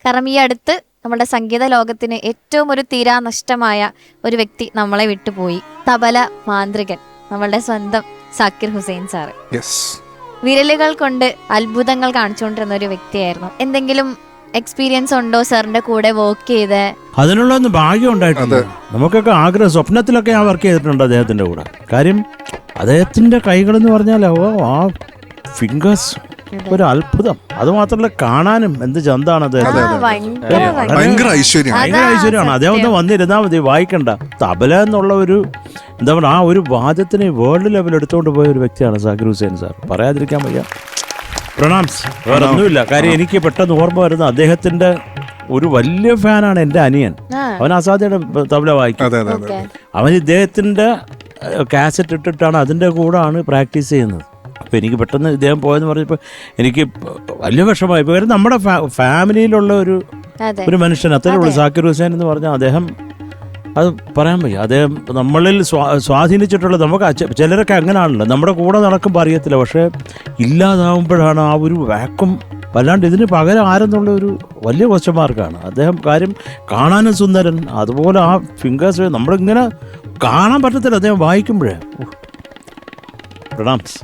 കാരണം ഈ അടുത്ത് നമ്മുടെ സംഗീത ലോകത്തിന് ഏറ്റവും ഒരു തീരാനഷ്ടമായ ഒരു വ്യക്തി നമ്മളെ വിട്ടുപോയി. തബല മാന്ത്രികൻ, നമ്മളുടെ സ്വന്തം സാക്കിർ ഹുസൈൻ സാറ്. വിരലുകൾ കൊണ്ട് അത്ഭുതങ്ങൾ കാണിച്ചുകൊണ്ടിരുന്ന ഒരു വ്യക്തിയായിരുന്നു. എന്തെങ്കിലും എക്സ്പീരിയൻസ് ഉണ്ടോ സാറിന്റെ കൂടെ വർക്ക് ചെയ്ത്? അതിനുള്ള ഒന്നും ഭാഗ്യം ഉണ്ടായിട്ടുണ്ട്. നമുക്കൊക്കെ ആഗ്രഹം, സ്വപ്നത്തിലൊക്കെ ഞാൻ വർക്ക് ചെയ്തിട്ടുണ്ട് അദ്ദേഹത്തിന്റെ കൂടെ. കാര്യം അദ്ദേഹത്തിന്റെ കൈകളെന്ന് പറഞ്ഞാൽ ആ ഫിംഗേഴ്സ് ഒരു അത്ഭുതം. അത് മാത്രമല്ല കാണാനും എന്ത് ചന്താണ് അദ്ദേഹം. ഭയങ്കര ഐശ്വര്യമാണ്. അദ്ദേഹം ഒന്ന് വന്നിരുന്നാൽ മതി, വായിക്കണ്ട. തബല എന്നുള്ള ഒരു എന്താ പറയുക, ആ ഒരു വാദ്യത്തിന് വേൾഡ് ലെവൽ എടുത്തുകൊണ്ട് പോയ ഒരു വ്യക്തിയാണ് സാക്കിർ ഹുസൈൻ സാർ. പറയാതിരിക്കാൻ വയ്യ. പ്രണാംസ്. വേറെ ഒന്നുമില്ല. കാര്യം എനിക്ക് പെട്ടെന്ന് ഓർമ്മ വരുന്ന അദ്ദേഹത്തിന്റെ ഒരു വലിയ ഫാനാണ് എൻ്റെ അനിയൻ. അവൻ അസാധ്യയുടെ തബല വായിക്കും. അവൻ ഇദ്ദേഹത്തിന്റെ കാസറ്റ് ഇട്ടിട്ടാണ് അതിൻ്റെ കൂടാണ് പ്രാക്ടീസ് ചെയ്യുന്നത്. അപ്പോൾ എനിക്ക് പെട്ടെന്ന് ഇദ്ദേഹം പോയെന്ന് പറഞ്ഞപ്പോൾ എനിക്ക് വലിയ വിഷമമായി. ഇപ്പോൾ വരെ നമ്മുടെ ഫാമിലിയിലുള്ള ഒരു മനുഷ്യൻ അത്രേ ഉള്ളൂ സാക്കിർ ഹുസൈൻ എന്ന് പറഞ്ഞാൽ. അദ്ദേഹം അത് പറയാൻ വയ്യ. അദ്ദേഹം നമ്മളിൽ സ്വാധീനിച്ചിട്ടുള്ള, നമുക്ക് ചിലരൊക്കെ അങ്ങനെയാണല്ലോ, നമ്മുടെ കൂടെ നടക്കുമ്പോൾ അറിയത്തില്ല, പക്ഷേ ഇല്ലാതാവുമ്പോഴാണ് ആ ഒരു വാക്വം. വല്ലാണ്ട് ഇതിന് പകരം ആരെന്നുള്ള ഒരു വലിയ ക്വസ്റ്റ്യൻ മാർക്കാണ് അദ്ദേഹം. കാര്യം കാണാനും സുന്ദരൻ, അതുപോലെ ആ ഫിംഗേഴ്സ് നമ്മളിങ്ങനെ കാണാൻ പറ്റത്തില്ല അദ്ദേഹം വായിക്കുമ്പോഴേ. പ്രണാംസ്.